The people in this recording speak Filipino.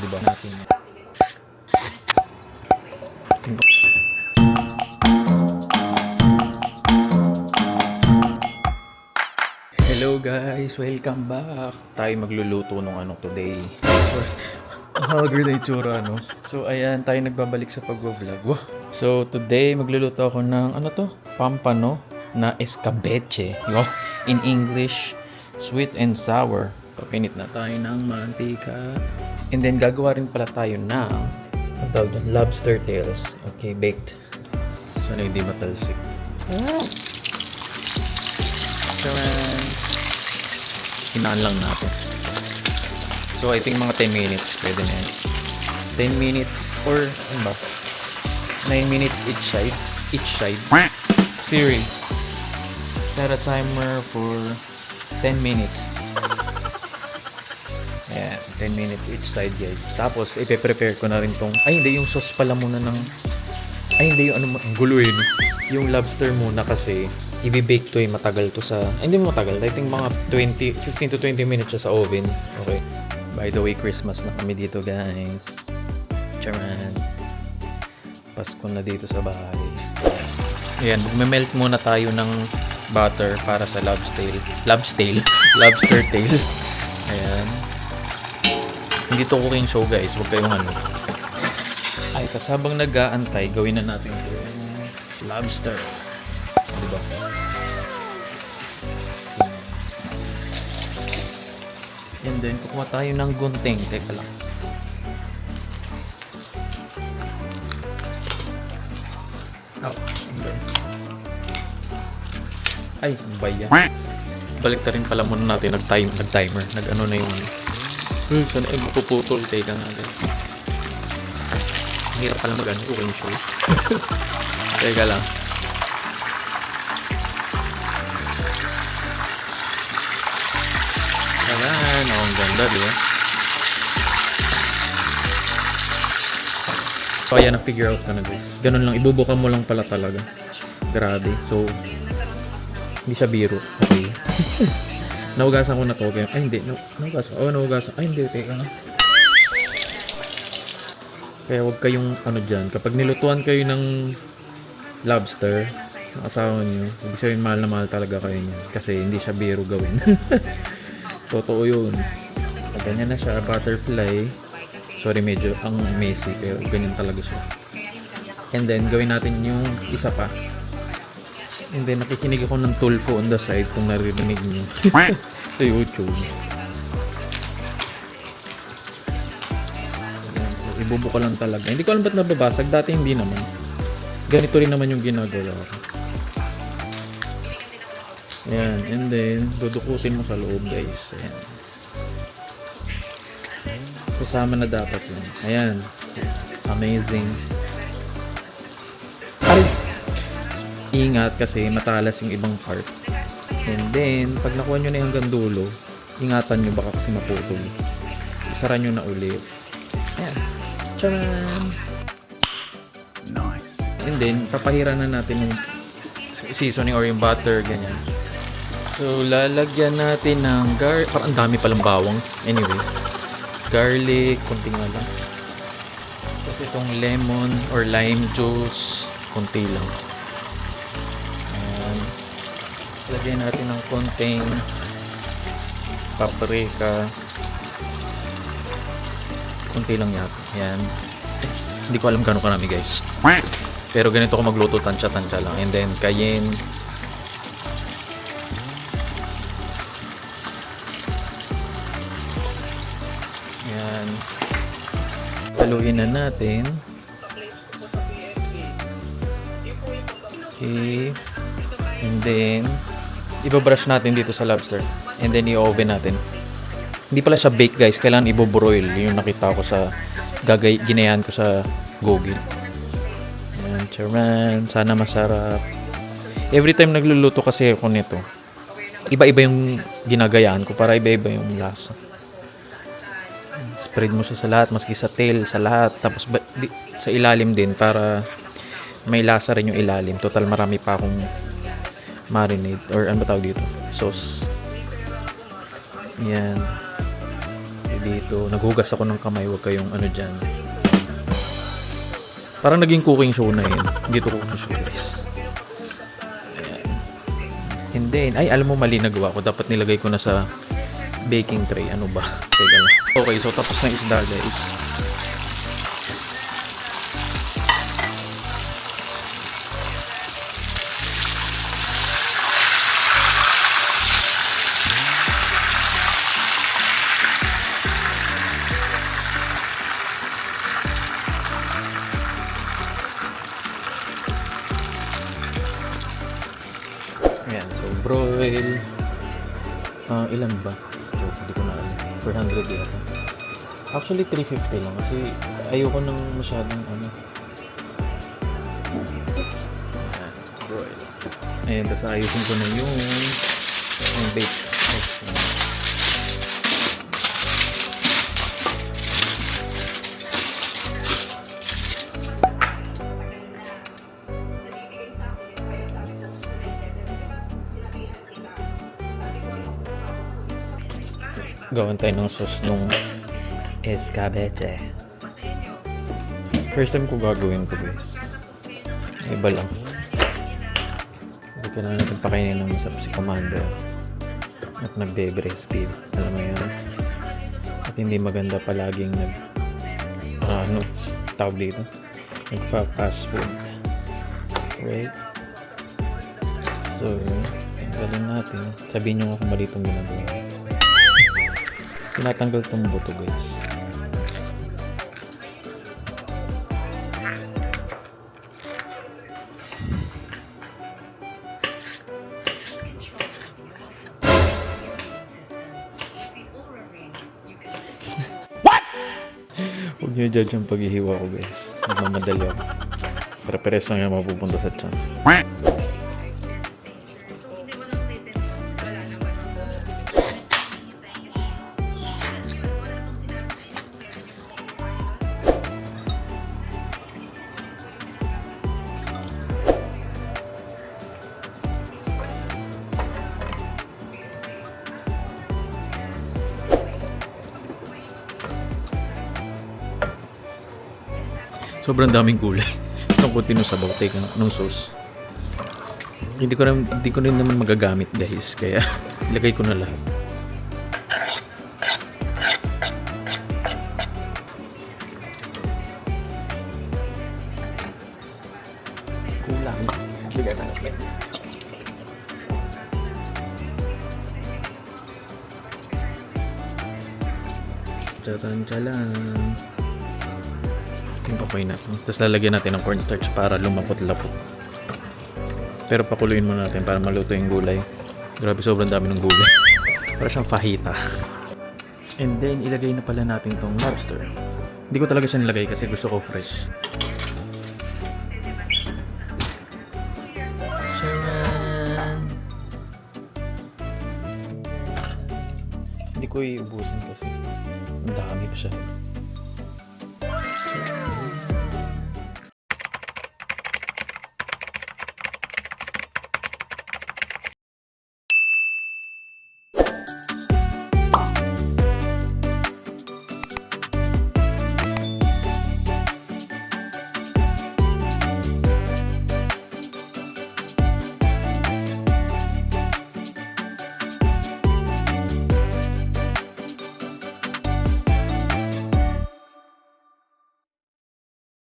Di ba natin? Hello guys, welcome back. Tayo magluluto ng ano today. Haggard na itsura, no? So, ayan, tayo nagbabalik sa pag-vlog. Wow. So, today, magluluto ako ng, ano to? Pampano na escabeche. Wow. In English, sweet and sour. Papinit na tayo ng mantika. And then, gagawa rin pala tayo ng, ang tawag dyan, lobster tails. Okay, baked. Sana hindi matalsik. Charan! Hinaan lang natin. So, I think mga 10 minutes pwede na yan. 10 minutes or ano ba? 9 minutes each side. Siri, set a timer for 10 minutes. Ayan, 10 minutes each side guys. Tapos, ipe-prepare ko na rin tong... Ay, hindi. Yung sauce pala muna ng... Ay, hindi. Yung ano, ang gulo eh, no? Yung lobster muna kasi... I-bake to matagal to sa... Ay, hindi mo matagal. I think mga 15 to 20 minutes siya sa oven. Okay. By the way, Christmas na kami dito, guys. Charan. Pasko na dito sa bahay. Ayan, magme-melt muna tayo ng butter para sa lobster tail. Ayan. Hindi to cooking show, guys. Huwag kayong ano. Ay, kasabang nag-aantay, gawin na natin ito. Lobster. Diba? And then, kukuha tayo ng gunting. Teka lang. Oh, okay. Ay, ba yan? Balik ta rin pala muna natin. Nag-timer. Nag-ano na yung... Saan ay mapuputol? Teka nga agad. Hirap pala mag-ano. Cooking show. Teka lang. Ayan, oh, ang ganda, di ba? So, ayan, na-figure out ko na guys. Ganun lang, ibubuka mo lang pala talaga. Grabe. So, hindi siya biro. Okay. Naugasan ko na to. Okay. Ay, hindi. Naugasan. Oh, naugasan. Ay, hindi. Teka nga. Kaya huwag kayong, ano dyan, kapag nilutuan kayo ng lobster, ng asawa nyo, ibig sabihin mahal na mahal talaga kayo niya. Kasi hindi siya biro gawin. Totoo yun. Ganyan na siya, butterfly. Sorry, medyo ang messy, pero ganyan talaga siya. And then, gawin natin yung isa pa. And then, nakikinig ako ng tulfo on the side kung naririnig nyo sa YouTube. Ayan, so, ibubuka lang talaga. Hindi ko alam ba't nababasag. Dati hindi naman. Ganito rin naman yung ginagawa ko. Ayan, and then, dudukutin mo sa loob, guys. Ayan. Kasama na dapat yun. Ayan. Amazing. Ay! Ingat kasi matalas yung ibang part. And then, pag nakuha nyo na yung hanggang dulo, ingatan nyo baka kasi maputol. Isara nyo na ulit. Ayan. Tcharan! Nice. And then, papahiran na natin yung seasoning or yung butter, ganyan. So, lalagyan natin ng parang ang dami palang bawang. Anyway, garlic, kunti nga lang. Tapos itong lemon or lime juice, kunti lang. Ayan. Tapos lagyan natin ng konting paprika. Kunti lang yata. Ayan. Hindi ko alam gano'ng karami, guys. Pero ganito ko magluto, tansya-tansya lang. And then, cayenne. Ayan. Haluin na natin. Okay. And then, ibabrush natin dito sa lobster. And then, i-oven natin. Hindi pala siya bake, guys. Kailangan i-broil. Yung nakita ko sa ginayan ko sa Google. Ayan, charan. Sana masarap. Every time nagluluto kasi ako nito, iba-iba yung ginagayaan ko para iba-iba yung lasa. Spread mo siya sa lahat, maski sa tail, sa lahat. Tapos sa ilalim din para may lasa rin yung ilalim. Total marami pa akong marinade or ano ba tawag dito? Sauce. Yan. dito. Naghugas ako ng kamay. Huwag kayong ano dyan. Parang naging cooking show na yun. Dito cooking show guys. Ayan. And then, ay alam mo mali nagawa ko. Dapat nilagay ko na sa baking tray. Ano ba? Teka lang. Okay, so tapos na isda guys. Ayan, so broil. Ilan ba? So, hindi ko na alam. 400 yata. Actually, 350 lang kasi ayoko nang masyadong ano. Ayan, broil. Ayan, tapos ayusin ko na yung bake. Gawin tayo ng sauce nung escabeche. First time ko gagawin ko guys. Iba lang. Hindi ka na natin pakainin ng masarap si Commander. At nagbe-breastfeed. Alam mo yun? At hindi maganda palaging ano, tawag dito? Nagpa-fast food. Wait. So, tanggalin natin. Sabihin nyo kung mali itong ginagawa. Tinatanggal tong buto guys. What? Huwag nyo judge ang paghihiwa ko guys. Nagmamadali ako. Para-pares lang yung mapupunta sa tiyan. Sobrang daming gulay. Itong kunti nung sabaw, teka nung sauce. Hindi ko rin naman magagamit guys. Kaya ilagay ko na lahat. Kulang. Bigyan na natin. Tsalan-tsalan. Okay na to. Tapos lalagyan natin ng cornstarch para lumapot-lapot. Pero pakuluin muna natin para maluto yung gulay. Grabe, sobrang dami ng gulay. Para siyang fajita. And then, ilagay na pala natin tong lobster. Hindi ko talaga siya nilagay kasi gusto ko fresh. Charan! Hindi ko iubusin kasi ang dami pa siya.